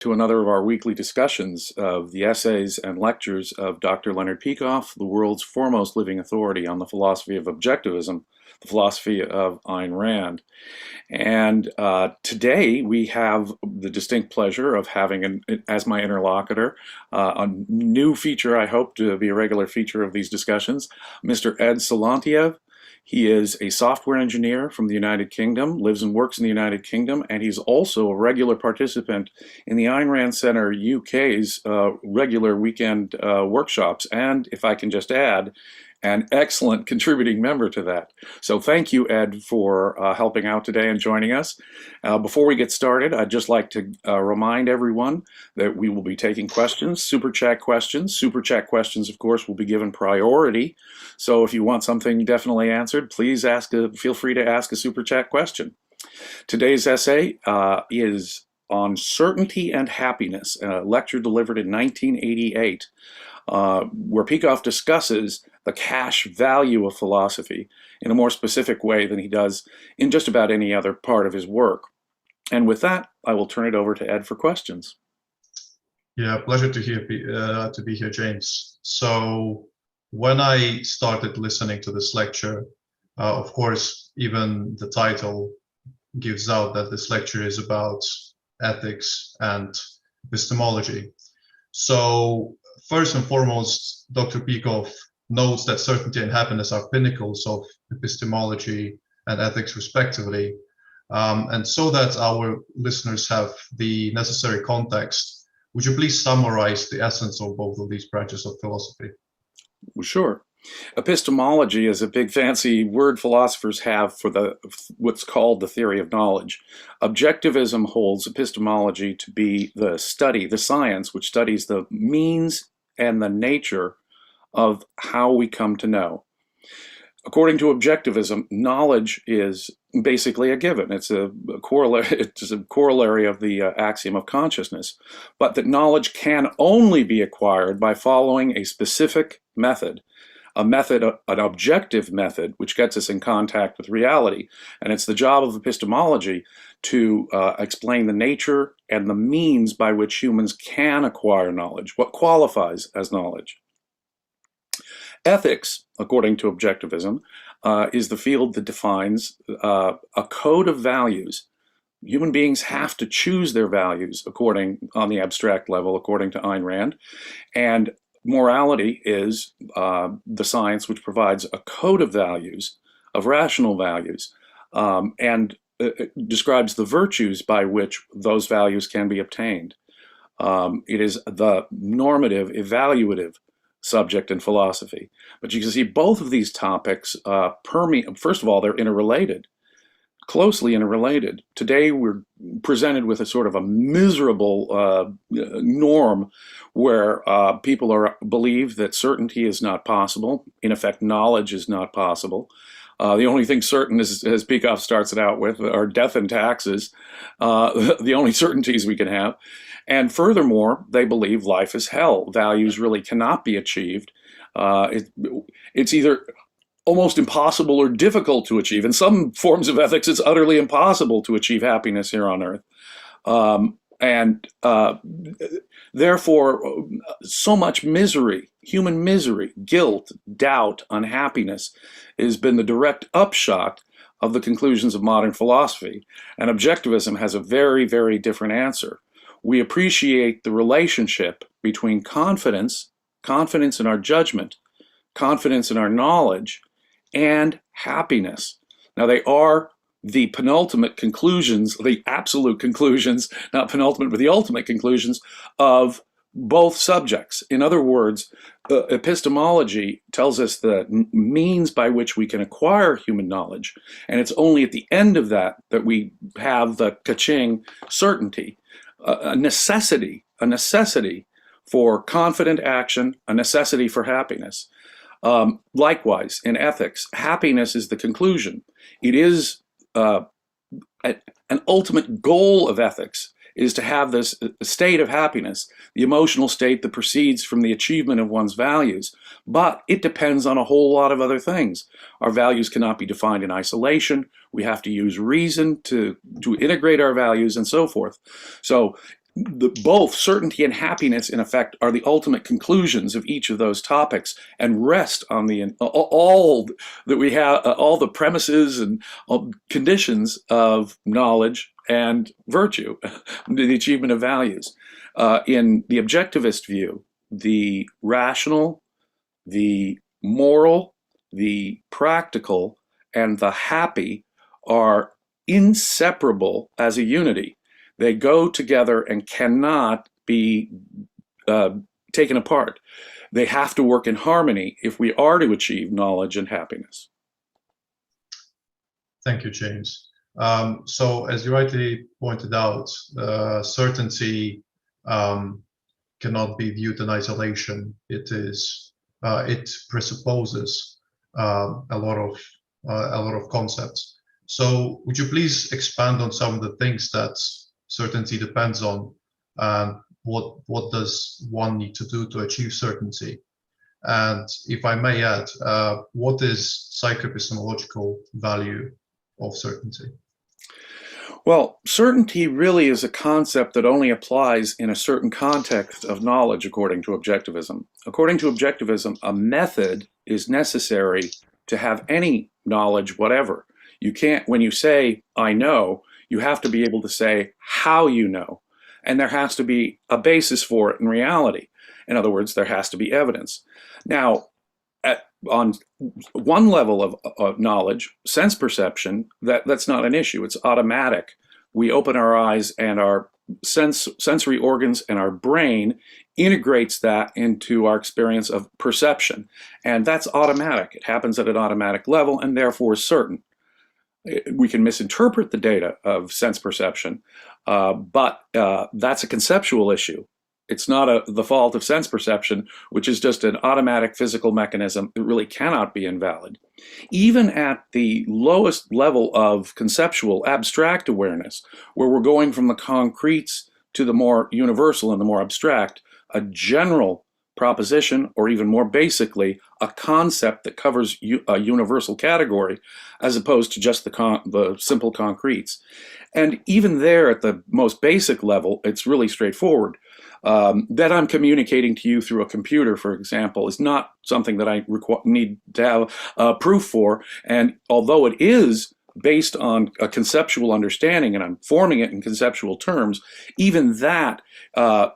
to another of our weekly discussions of the essays and lectures of Dr. Leonard Peikoff, the world's foremost living authority on the philosophy of objectivism, the philosophy of Ayn Rand. And today we have the distinct pleasure of having, as my interlocutor, a new feature, I hope to be a regular feature of these discussions, Mr. Ed Solantiev. He is a software engineer from the United Kingdom, lives and works in the United Kingdom, and he's also a regular participant in the Ayn Rand Center UK's regular weekend workshops, and if I can just add, an excellent contributing member to that. So thank you, Ed, for helping out today and joining us. Before we get started, I'd just like to remind everyone that we will be taking questions, super chat questions. Super chat questions, of course, will be given priority. So if you want something definitely answered, please feel free to ask a super chat question. Today's essay is on certainty and happiness, a lecture delivered in 1988, where Peikoff discusses the cash value of philosophy in a more specific way than he does in just about any other part of his work. And with that, I will turn it over to Ed for questions. Yeah, pleasure to be here, James. So when I started listening to this lecture, of course, even the title gives out that this lecture is about ethics and epistemology. So first and foremost, Dr. Peikoff notes that certainty and happiness are pinnacles of epistemology and ethics respectively. And so that our listeners have the necessary context, would you please summarize the essence of both of these branches of philosophy? Well, sure. Epistemology is a big fancy word philosophers have for what's called the theory of knowledge. Objectivism holds epistemology to be the study, the science, which studies the means and the nature of how we come to know. According to objectivism, knowledge is basically a given. It's a corollary of the axiom of consciousness, but that knowledge can only be acquired by following a specific method, an objective method, which gets us in contact with reality. And it's the job of epistemology to explain the nature and the means by which humans can acquire knowledge, what qualifies as knowledge. Ethics, according to objectivism, is the field that defines a code of values. Human beings have to choose their values on the abstract level, according to Ayn Rand, and morality is the science which provides a code of values, of rational values, and describes the virtues by which those values can be obtained. It is the normative, evaluative subject in philosophy. But you can see both of these topics permeate. First of all, they're interrelated, closely interrelated. Today, we're presented with a sort of a miserable norm where people believe that certainty is not possible. In effect, knowledge is not possible. The only thing certain, as Peikoff starts it out with, are death and taxes, the only certainties we can have. And furthermore, they believe life is hell. Values really cannot be achieved. It's either almost impossible or difficult to achieve. In some forms of ethics, it's utterly impossible to achieve happiness here on earth. Therefore, so much misery, human misery, guilt, doubt, unhappiness has been the direct upshot of the conclusions of modern philosophy. And objectivism has a very, very different answer. We appreciate the relationship between confidence in our judgment, confidence in our knowledge, and happiness. Now, they are the penultimate conclusions, the absolute conclusions, not penultimate, but the ultimate conclusions of both subjects. In other words, epistemology tells us the means by which we can acquire human knowledge, and it's only at the end of that that we have the ka-ching certainty, a necessity for confident action, a necessity for happiness. Likewise, in ethics, happiness is the conclusion. It is an ultimate goal of ethics is to have this state of happiness, the emotional state that proceeds from the achievement of one's values. But it depends on a whole lot of other things. Our values cannot be defined in isolation. We have to use reason to integrate our values and so forth. So both certainty and happiness, in effect, are the ultimate conclusions of each of those topics, and rest on all that we have, all the premises and conditions of knowledge and virtue, the achievement of values. In the objectivist view, the rational, the moral, the practical, and the happy are inseparable as a unity. They go together and cannot be taken apart. They have to work in harmony if we are to achieve knowledge and happiness. Thank you, James. So as you rightly pointed out, certainty cannot be viewed in isolation. It presupposes a lot of concepts. So would you please expand on some of the things that certainty depends on, and what does one need to do to achieve certainty? And if I may add, what is psychoepistemological value of certainty? Well, certainty really is a concept that only applies in a certain context of knowledge, according to objectivism. According to objectivism, a method is necessary to have any knowledge whatever. You can't, when you say, I know, you have to be able to say how you know. And there has to be a basis for it in reality. In other words, there has to be evidence. Now, on one level of knowledge, sense perception, that's not an issue. It's automatic. We open our eyes and our sensory organs and our brain integrates that into our experience of perception. And that's automatic. It happens at an automatic level and therefore certain. We can misinterpret the data of sense perception, but that's a conceptual issue. It's not the fault of sense perception, which is just an automatic physical mechanism that really cannot be invalid. Even at the lowest level of conceptual abstract awareness, where we're going from the concretes to the more universal and the more abstract, a general proposition, or even more basically, a concept that covers a universal category, as opposed to just the simple concretes. And even there, at the most basic level, it's really straightforward. That I'm communicating to you through a computer, for example, is not something that I need to have proof for. And although it is based on a conceptual understanding, and I'm forming it in conceptual terms, even that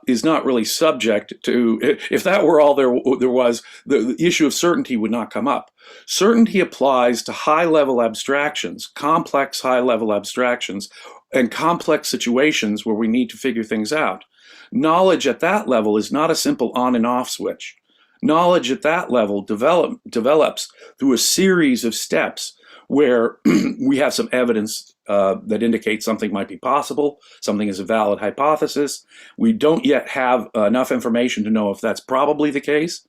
is not really subject to, if that were all there was, the issue of certainty would not come up. Certainty applies to high-level abstractions, complex high-level abstractions, and complex situations where we need to figure things out. Knowledge at that level is not a simple on and off switch. Knowledge at that level develops through a series of steps where we have some evidence that indicates something might be possible, something is a valid hypothesis. We don't yet have enough information to know if that's probably the case,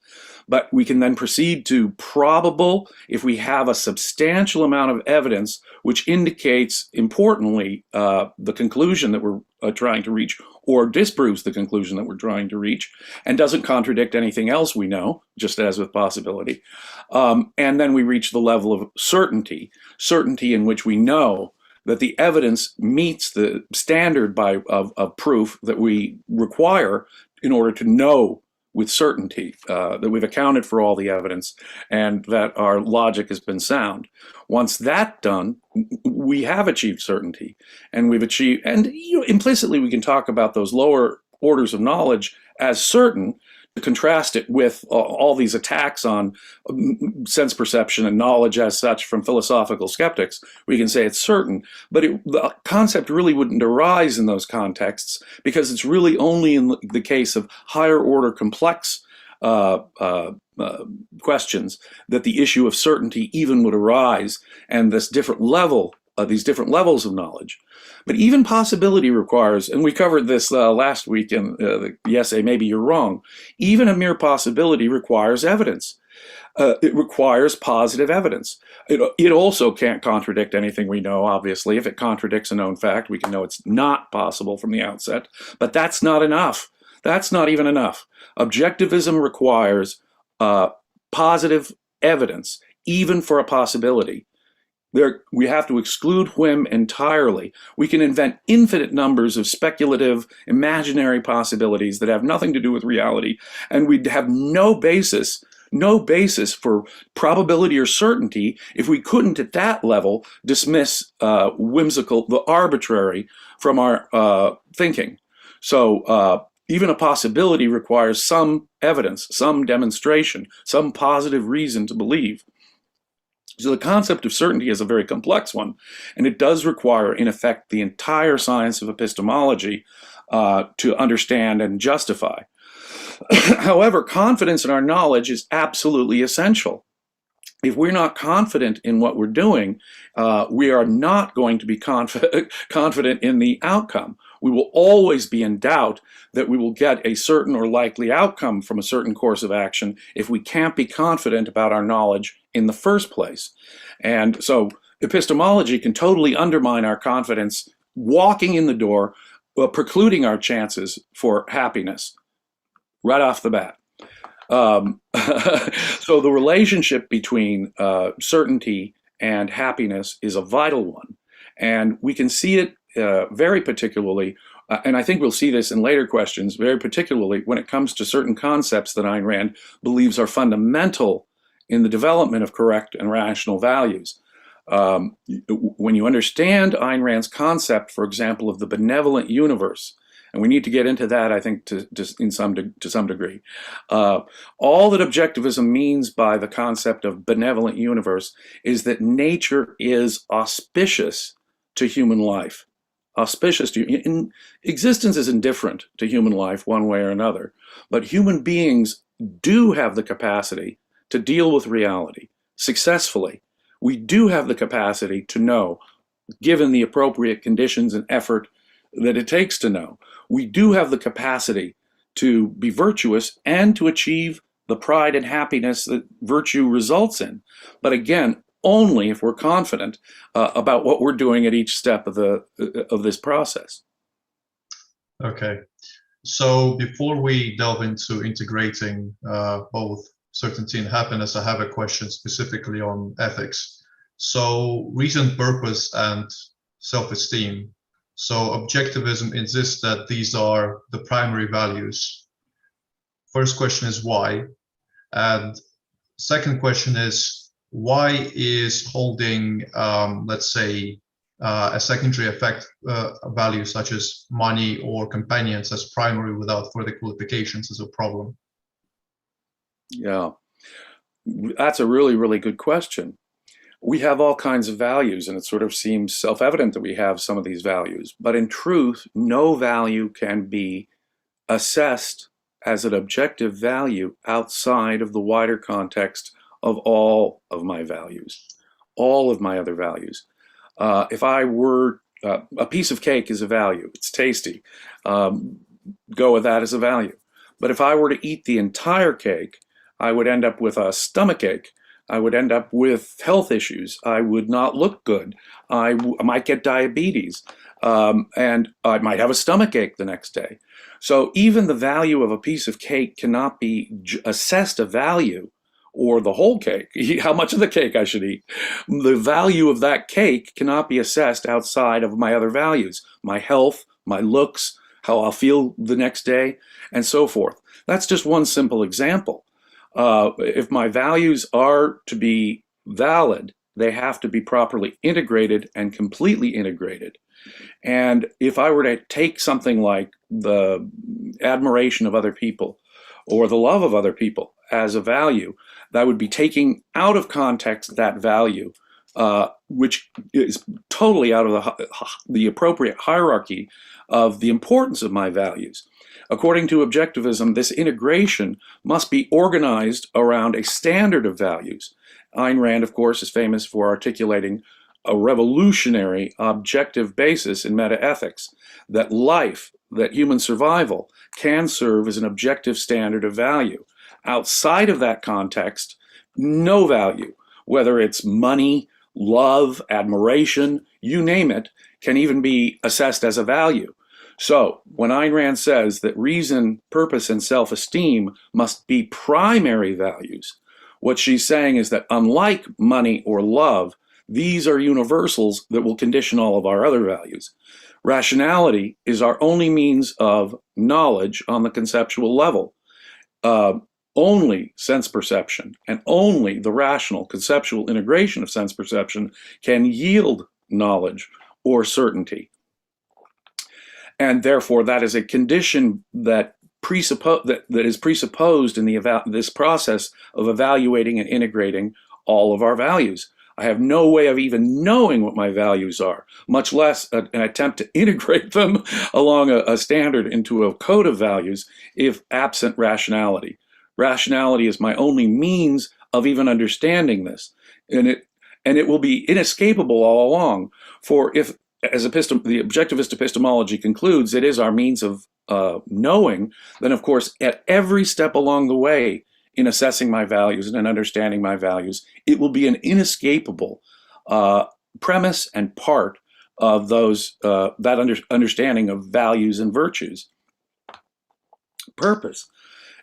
but we can then proceed to probable if we have a substantial amount of evidence which indicates, importantly, the conclusion that we're trying to reach, or disproves the conclusion that we're trying to reach, and doesn't contradict anything else we know, just as with possibility. And then we reach the level of certainty in which we know that the evidence meets the standard of proof that we require in order to know with certainty that we've accounted for all the evidence and that our logic has been sound. Once that's done, we have achieved certainty, and we've achieved, and implicitly we can talk about those lower orders of knowledge as certain, to contrast it with all these attacks on sense perception and knowledge as such from philosophical skeptics. We can say it's certain, but the concept really wouldn't arise in those contexts, because it's really only in the case of higher order complex questions that the issue of certainty even would arise, and this different level, these different levels of knowledge. But even possibility requires, and we covered this last week in the essay, Maybe You're Wrong, even a mere possibility requires evidence. It requires positive evidence. It also can't contradict anything we know, obviously. If it contradicts a known fact, we can know it's not possible from the outset, but that's not enough. That's not even enough. Objectivism requires positive evidence, even for a possibility. We have to exclude whim entirely. We can invent infinite numbers of speculative, imaginary possibilities that have nothing to do with reality, and we'd have no basis for probability or certainty if we couldn't at that level dismiss whimsical, the arbitrary from our thinking. So even a possibility requires some evidence, some demonstration, some positive reason to believe. So the concept of certainty is a very complex one, and it does require, in effect, the entire science of epistemology to understand and justify. However, confidence in our knowledge is absolutely essential. If we're not confident in what we're doing, we are not going to be confident in the outcome. We will always be in doubt that we will get a certain or likely outcome from a certain course of action if we can't be confident about our knowledge in the first place. And so epistemology can totally undermine our confidence, walking in the door, precluding our chances for happiness right off the bat. So the relationship between certainty and happiness is a vital one. And we can see it very particularly, and I think we'll see this in later questions, very particularly when it comes to certain concepts that Ayn Rand believes are fundamental in the development of correct and rational values. When you understand Ayn Rand's concept, for example, of the benevolent universe, and we need to get into that, I think, to some degree. All that objectivism means by the concept of benevolent universe is that nature is auspicious to human life. Auspicious to existence is indifferent to human life one way or another, but human beings do have the capacity to deal with reality successfully. We do have the capacity to know, given the appropriate conditions and effort that it takes to know. We do have the capacity to be virtuous and to achieve the pride and happiness that virtue results in. But again, only if we're confident about what we're doing at each step of this process. Okay, so before we delve into integrating both certainty and happiness, I have a question specifically on ethics. So reason, purpose, and self-esteem. So objectivism insists that these are the primary values. First question is why? And second question is, why is holding, let's say, a secondary effect value such as money or companions as primary without further qualifications is a problem? Yeah, that's a really, really good question. We have all kinds of values, and it sort of seems self-evident that we have some of these values. But in truth, no value can be assessed as an objective value outside of the wider context of all of my values, all of my other values. If I were, a piece of cake is a value, it's tasty, go with that as a value. But if I were to eat the entire cake, I would end up with a stomachache. I would end up with health issues. I would not look good. I might get diabetes, and I might have a stomachache the next day. So even the value of a piece of cake cannot be assessed a value, or the whole cake, how much of the cake I should eat. The value of that cake cannot be assessed outside of my other values, my health, my looks, how I'll feel the next day, and so forth. That's just one simple example. If my values are to be valid, they have to be properly integrated and completely integrated. And if I were to take something like the admiration of other people or the love of other people as a value, that would be taking out of context that value, which is totally out of the appropriate hierarchy of the importance of my values. According to objectivism, this integration must be organized around a standard of values. Ayn Rand, of course, is famous for articulating a revolutionary objective basis in metaethics, that life, that human survival, can serve as an objective standard of value. Outside of that context, no value, whether it's money, love, admiration, you name it, can even be assessed as a value. So when Ayn Rand says that reason, purpose, and self-esteem must be primary values, what she's saying is that unlike money or love, These are universals that will condition all of our other values. Rationality is our only means of knowledge on the conceptual level. Only sense perception and only the rational conceptual integration of sense perception can yield knowledge or certainty. And therefore, that is a condition that is presupposed in this process of evaluating and integrating all of our values. I have no way of even knowing what my values are, much less an attempt to integrate them along a standard into a code of values if absent rationality. Rationality is my only means of even understanding this, and it will be inescapable all along. For if, as the objectivist epistemology concludes, it is our means of knowing, then of course at every step along the way in assessing my values and in understanding my values, it will be an inescapable premise and part of that understanding of values and virtues. Purpose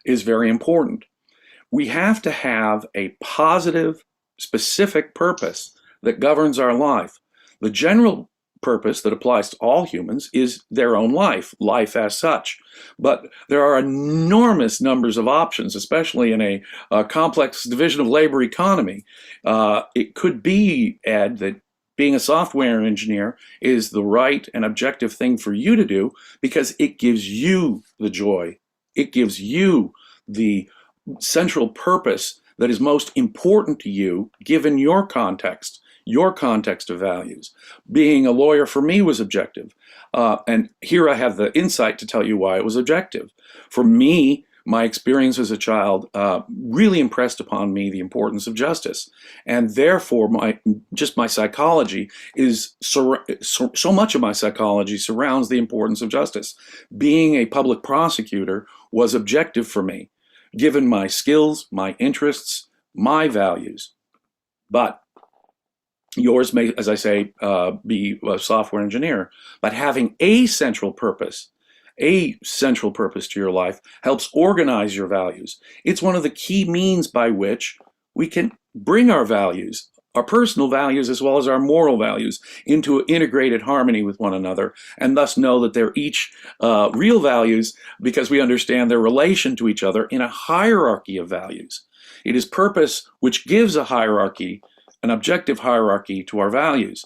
is very important. We have to have a positive, specific purpose that governs our life. The general purpose that applies to all humans is their own life as such. But there are enormous numbers of options, especially in a complex division of labor economy. It could be, Ed, that being a software engineer is the right and objective thing for you to do because it gives you the joy. It gives you the central purpose that is most important to you given your context of values. Being a lawyer for me was objective. And here I have the insight to tell you why it was objective. For me, my experience as a child really impressed upon me the importance of justice. And therefore, my psychology is, so much of my psychology surrounds the importance of justice. Being a public prosecutor was objective for me, given my skills, my interests, my values. But yours may, as I say, be a software engineer. But having a central purpose to your life helps organize your values. It's one of the key means by which we can bring our values, our personal values as well as our moral values, into integrated harmony with one another, and thus know that they're each real values because we understand their relation to each other in a hierarchy of values. It is purpose which gives a hierarchy, an objective hierarchy to our values.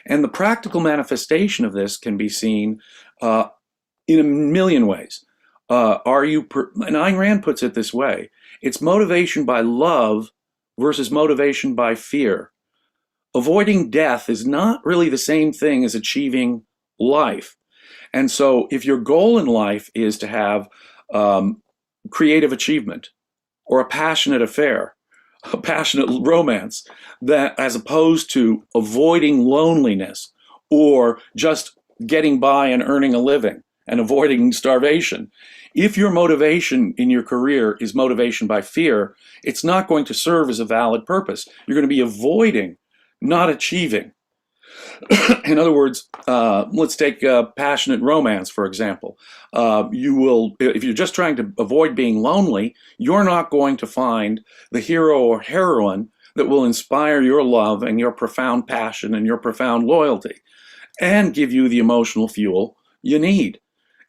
And the practical manifestation of this can be seen in a million ways. And Ayn Rand puts it this way: it's motivation by love versus motivation by fear. Avoiding death is not really the same thing as achieving life. And so if your goal in life is to have creative achievement or a passionate affair, a passionate romance, that as opposed to avoiding loneliness or just getting by and earning a living and avoiding starvation, if your motivation in your career is motivation by fear, it's not going to serve as a valid purpose. You're going to be avoiding, not achieving. In other words, let's take passionate romance, for example. If you're just trying to avoid being lonely, you're not going to find the hero or heroine that will inspire your love and your profound passion and your profound loyalty and give you the emotional fuel you need.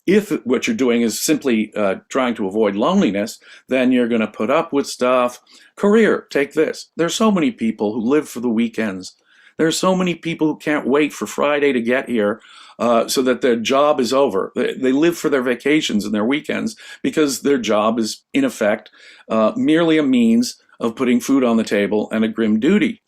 If what you're doing is simply trying to avoid loneliness, then you're going to put up with stuff. Career, take this. There's so many people who live for the weekends. There's so many people who can't wait for Friday to get here so that their job is over. They live for their vacations and their weekends because their job is, in effect, merely a means of putting food on the table and a grim duty.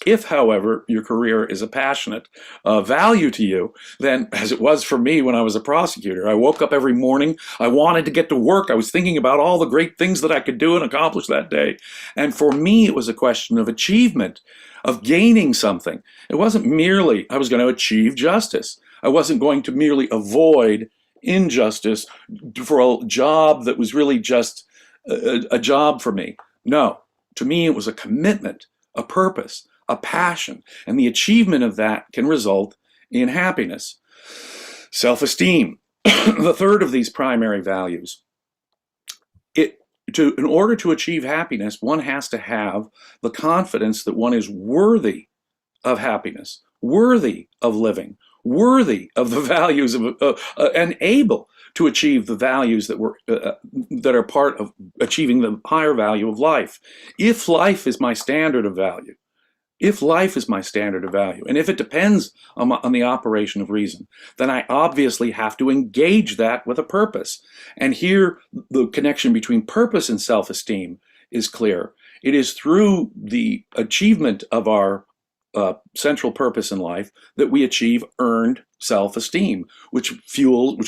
If, however, your career is a passionate value to you, then, as it was for me when I was a prosecutor, I woke up every morning, I wanted to get to work, I was thinking about all the great things that I could do and accomplish that day. And for me, it was a question of achievement, of gaining something. It wasn't merely I was going to achieve justice. I wasn't going to merely avoid injustice for a job that was really just a job for me. No, to me, it was a commitment, a purpose, a passion, and the achievement of that can result in happiness. Self-esteem, the third of these primary values. In order to achieve happiness, one has to have the confidence that one is worthy of happiness, worthy of living, worthy of the values of, and able to achieve the values that are part of achieving the higher value of life. If life is my standard of value, if life is my standard of value, and if it depends on the operation of reason, then I obviously have to engage that with a purpose. And here, the connection between purpose and self-esteem is clear. It is through the achievement of our central purpose in life that we achieve earned self-esteem, which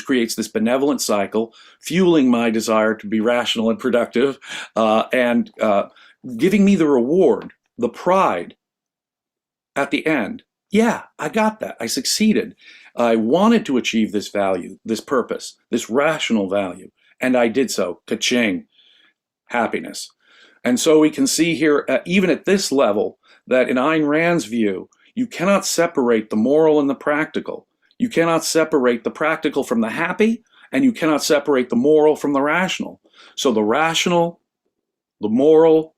creates this benevolent cycle, fueling my desire to be rational and productive, and giving me the reward, the pride at the end. Yeah, I got that. I succeeded. I wanted to achieve this value, this purpose, this rational value, and I did so. Ka-ching. Happiness. And so we can see here, even at this level, that in Ayn Rand's view, you cannot separate the moral and the practical. You cannot separate the practical from the happy, and you cannot separate the moral from the rational. So the rational, the moral,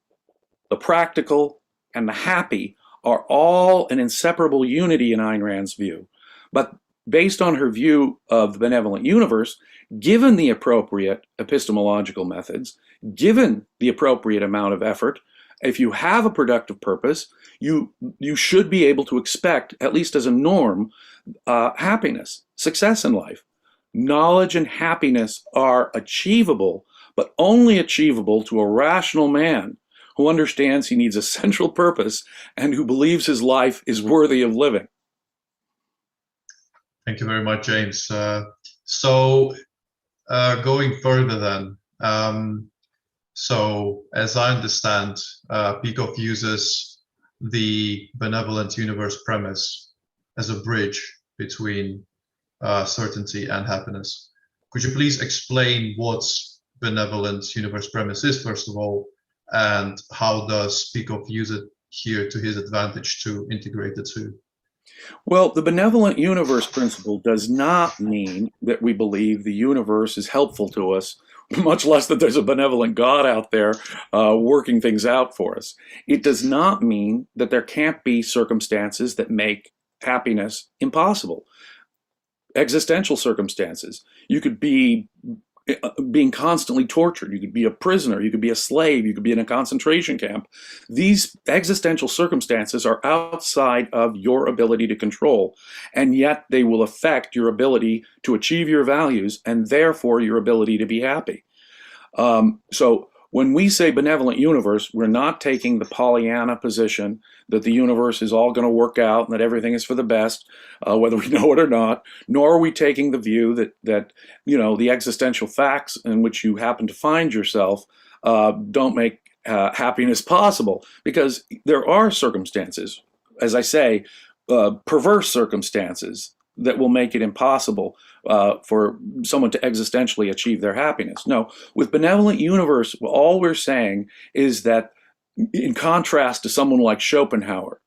the practical, and the happy are all an inseparable unity in Ayn Rand's view. But based on her view of the benevolent universe, given the appropriate epistemological methods, given the appropriate amount of effort, if you have a productive purpose, you should be able to expect, at least as a norm, happiness, success in life. Knowledge and happiness are achievable, but only achievable to a rational man who understands he needs a central purpose and who believes his life is worthy of living. Thank you very much, James. So going further then, so as I understand, Peikoff uses the benevolent universe premise as a bridge between certainty and happiness. Could you please explain what benevolent universe premise is, first of all, and how does Peikoff use it here to his advantage to integrate the two? Well, the benevolent universe principle does not mean that we believe the universe is helpful to us, much less that there's a benevolent God out there working things out for us. It does not mean that there can't be circumstances that make happiness impossible. Existential circumstances. You could be being constantly tortured. You could be a prisoner. You could be a slave. You could be in a concentration camp. These existential circumstances are outside of your ability to control, and yet they will affect your ability to achieve your values and therefore your ability to be happy. So when we say benevolent universe, we're not taking the Pollyanna position that the universe is all going to work out and that everything is for the best, whether we know it or not, nor are we taking the view that the existential facts in which you happen to find yourself don't make happiness possible, because there are circumstances, as I say, perverse circumstances that will make it impossible for someone to existentially achieve their happiness. No, with benevolent universe, all we're saying is that, in contrast to someone like Schopenhauer,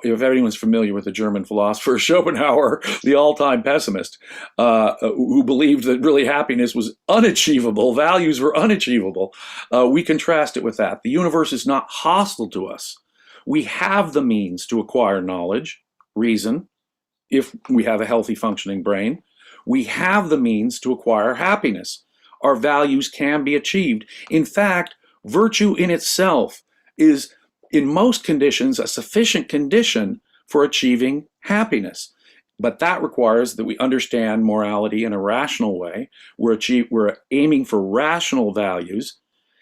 if anyone's familiar with the German philosopher Schopenhauer, the all-time pessimist, who believed that really happiness was unachievable, values were unachievable, we contrast it with that. The universe is not hostile to us. We have the means to acquire knowledge, reason, if we have a healthy functioning brain. We have the means to acquire happiness. Our values can be achieved. In fact, virtue in itself is, in most conditions, a sufficient condition for achieving happiness. But that requires that we understand morality in a rational way. We're aiming for rational values.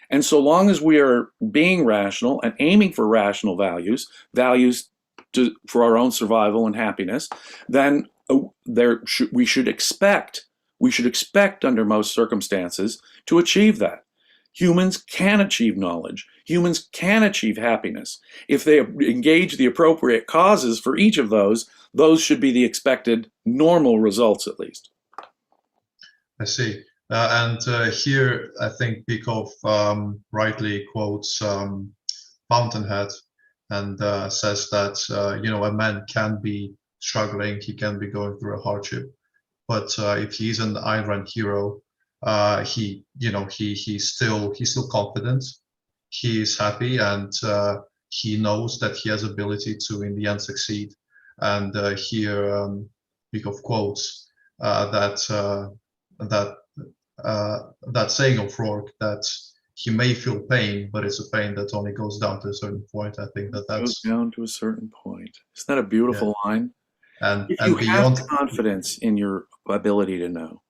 And so long as we are being rational and aiming for rational values for our own survival and happiness, then we should expect under most circumstances to achieve that. Humans can achieve knowledge. Humans can achieve happiness. If they engage the appropriate causes for each of those should be the expected normal results, at least. I see. And here, I think Peikoff rightly quotes Fountainhead and says that a man can be struggling, he can be going through a hardship, but if he's an Ayn Rand hero, he's still confident, he is happy, and he knows that he has ability to in the end succeed. And here Peikoff quotes that saying of Rourke, that he may feel pain, but it's a pain that only goes down to a certain point. I think that Goes that's, down to a certain point. Isn't that a beautiful line? If you and have beyond. confidence in your ability to know,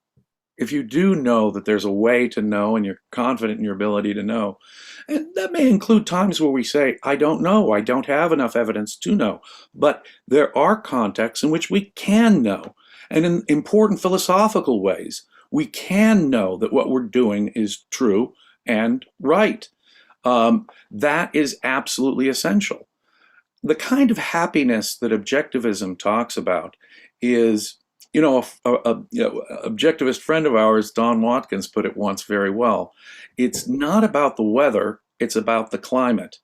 if you do know that there's a way to know and you're confident in your ability to know, and that may include times where we say, I don't know, I don't have enough evidence to know, but there are contexts in which we can know. And in important philosophical ways, we can know that what we're doing is true and right. That is absolutely essential. The kind of happiness that objectivism talks about is, objectivist friend of ours, Don Watkins, put it once very well. It's not about the weather, it's about the climate.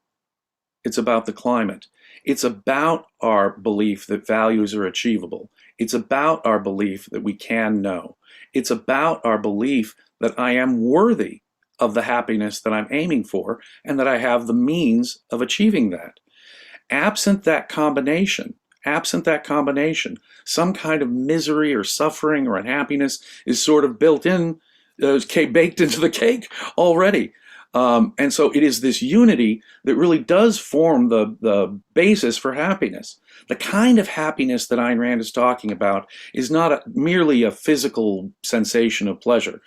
It's about the climate. It's about our belief that values are achievable. It's about our belief that we can know. It's about our belief that I am worthy of the happiness that I'm aiming for and that I have the means of achieving that. Absent that combination, some kind of misery or suffering or unhappiness is sort of built in, baked into the cake already. And so it is this unity that really does form the basis for happiness. The kind of happiness that Ayn Rand is talking about is not merely a physical sensation of pleasure,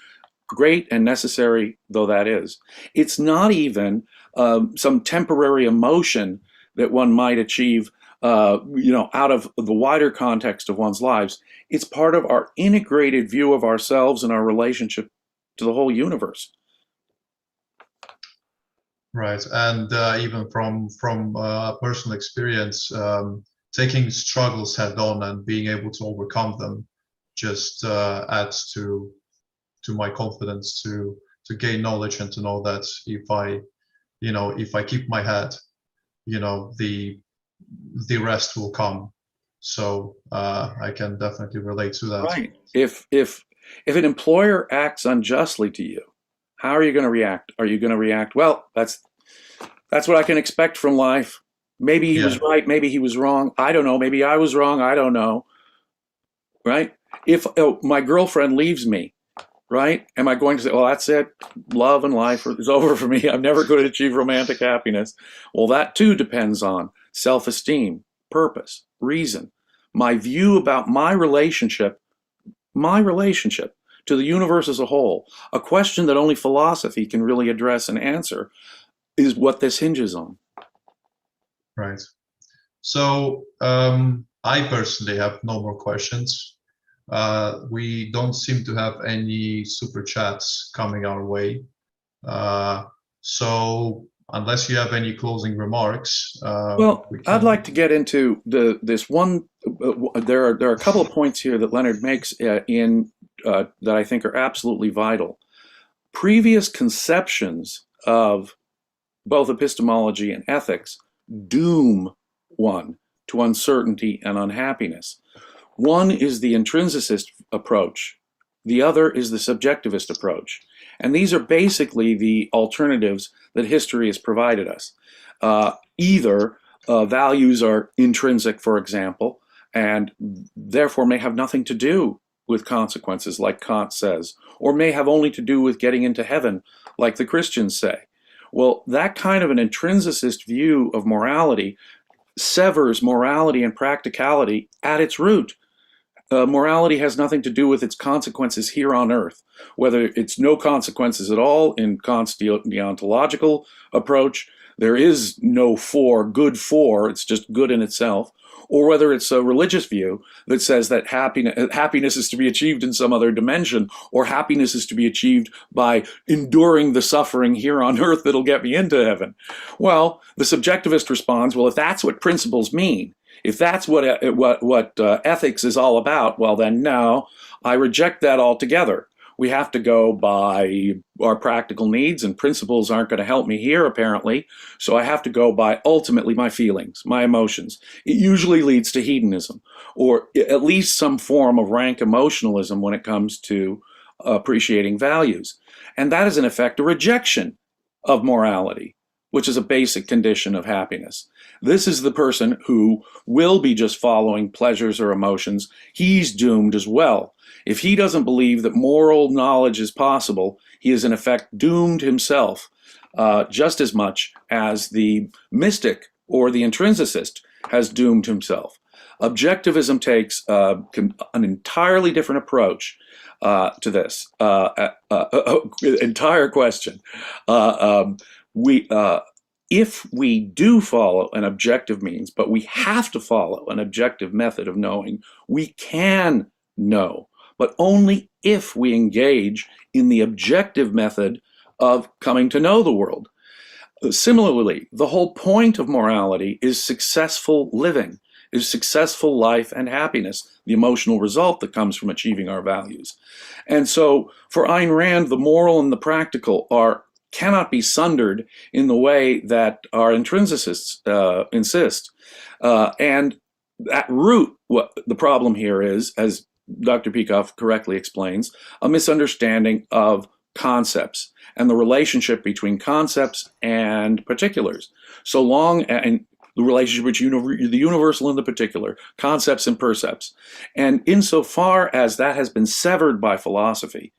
great and necessary though that is. It's not even some temporary emotion that one might achieve out of the wider context of one's lives. It's part of our integrated view of ourselves and our relationship to the whole universe. Right, and even from personal experience, taking struggles head on and being able to overcome them just adds to my confidence to gain knowledge and to know that if I keep my head, the rest will come. So I can definitely relate to that. Right. If an employer acts unjustly to you, how are you going to react? Are you going to react, well, that's what I can expect from life. Maybe he was right, maybe he was wrong. I don't know. Maybe I was wrong. I don't know. Right? If my girlfriend leaves me, right? Am I going to say, well, that's it. Love and life is over for me. I'm never going to achieve romantic happiness. Well, that too depends on self-esteem, purpose, reason, my view about my relationship to the universe as a whole. A question that only philosophy can really address and answer is what this hinges on. Right. So I personally have no more questions. We don't seem to have any super chats coming our way. So unless you have any closing remarks, I'd like to get into this one. There are a couple of points here that Leonard makes that I think are absolutely vital. Previous conceptions of both epistemology and ethics doom one to uncertainty and unhappiness. One is the intrinsicist approach. The other is the subjectivist approach. And these are basically the alternatives that history has provided us. Either values are intrinsic, for example, and therefore may have nothing to do with consequences, like Kant says, or may have only to do with getting into heaven, like the Christians say. Well, that kind of an intrinsicist view of morality severs morality and practicality at its root. Morality has nothing to do with its consequences here on earth, whether it's no consequences at all in Kant's deontological approach, there is no good for, it's just good in itself, or whether it's a religious view that says that happiness is to be achieved in some other dimension, or happiness is to be achieved by enduring the suffering here on earth that'll get me into heaven. Well, the subjectivist responds, well, if that's what principles mean, if that's what ethics is all about, well then no, I reject that altogether. We have to go by our practical needs, and principles aren't going to help me here, apparently. So I have to go by ultimately my feelings, my emotions. It usually leads to hedonism, or at least some form of rank emotionalism when it comes to appreciating values. And that is in effect a rejection of morality. which is a basic condition of happiness. This is the person who will be just following pleasures or emotions. He's doomed as well. If he doesn't believe that moral knowledge is possible, he is in effect doomed himself, just as much as the mystic or the intrinsicist has doomed himself. Objectivism takes an entirely different approach to this entire question. If we do follow an objective means, but we have to follow an objective method of knowing, we can know, but only if we engage in the objective method of coming to know the world. Similarly, the whole point of morality is successful living, is successful life and happiness, the emotional result that comes from achieving our values. And so for Ayn Rand, the moral and the practical cannot be sundered in the way that our intrinsicists insist. And at root, what the problem here is, as Dr. Peikoff correctly explains, a misunderstanding of concepts and the relationship between concepts and particulars. So long, and the relationship between the universal and the particular, concepts and percepts. And insofar as that has been severed by philosophy,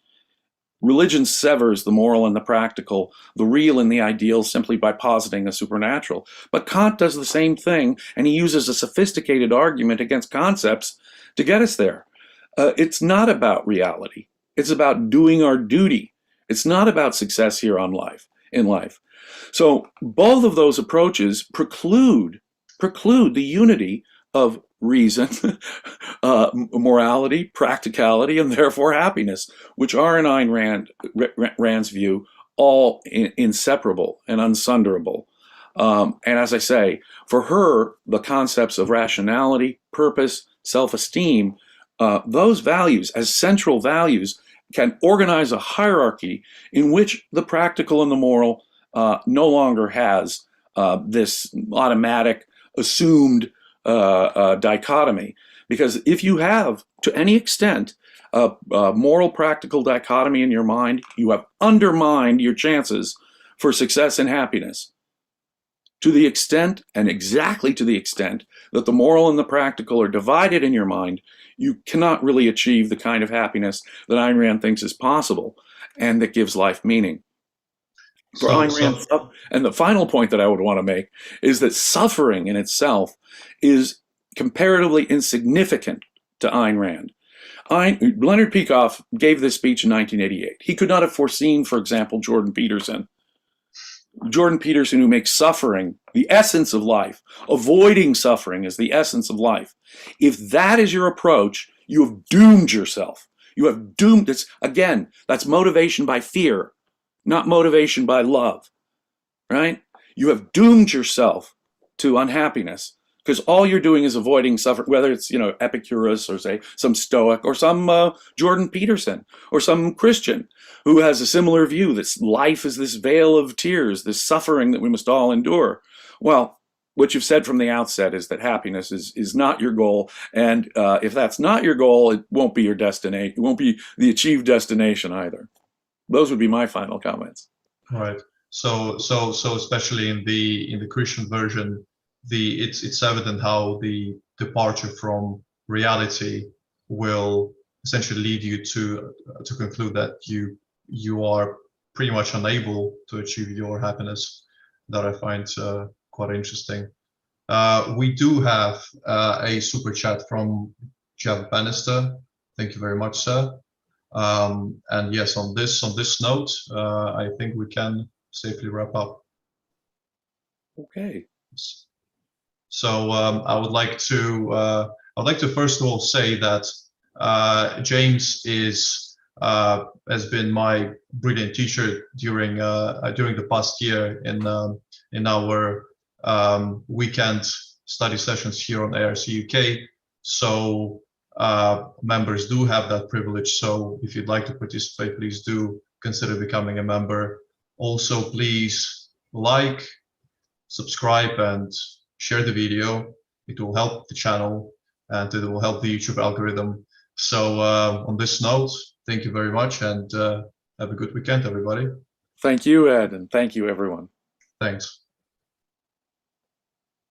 religion severs the moral and the practical, the real and the ideal, simply by positing a supernatural. But Kant does the same thing, and he uses a sophisticated argument against concepts to get us there. It's not about reality. It's about doing our duty. It's not about success here in life. So both of those approaches preclude the unity of reason, morality, practicality, and therefore happiness, which are in Ayn Rand's view all inseparable and unsunderable. And as I say, for her, the concepts of rationality, purpose, self-esteem, those values as central values can organize a hierarchy in which the practical and the moral no longer has this automatic, assumed dichotomy. Because if you have, to any extent, a moral practical dichotomy in your mind, you have undermined your chances for success and happiness. To the extent, and exactly to the extent, that the moral and the practical are divided in your mind, you cannot really achieve the kind of happiness that Ayn Rand thinks is possible and that gives life meaning. For Ayn Rand, and the final point that I would want to make is that suffering in itself is comparatively insignificant to Ayn Rand. Leonard Peikoff gave this speech in 1988. He could not have foreseen, for example, Jordan Peterson, who makes suffering the essence of life. Avoiding suffering is the essence of life. If that is your approach, you have doomed yourself. You have doomed, that's motivation by fear, not motivation by love, right? You have doomed yourself to unhappiness because all you're doing is avoiding suffering, whether it's, Epicurus or say some Stoic or some Jordan Peterson or some Christian who has a similar view that life is this veil of tears, this suffering that we must all endure. Well, what you've said from the outset is that happiness is not your goal. And if that's not your goal, it won't be your destination. It won't be the achieved destination either. Those would be my final comments. Right. So especially in the Christian version, it's evident how the departure from reality will essentially lead you to conclude that you are pretty much unable to achieve your happiness. That I find quite interesting. We do have a super chat from Jeff Bannister. Thank you very much, sir. And yes, on this note, I think we can safely wrap up. Okay. So I would like to first of all say that James has been my brilliant teacher during the past year in our weekend study sessions here on ARC UK. So members do have that privilege. So if you'd like to participate, please do consider becoming a member. Also, please like, subscribe, and share the video. It will help the channel and it will help the YouTube algorithm. So on this note, thank you very much and have a good weekend, everybody. Thank you, Ed, and thank you, everyone. Thanks.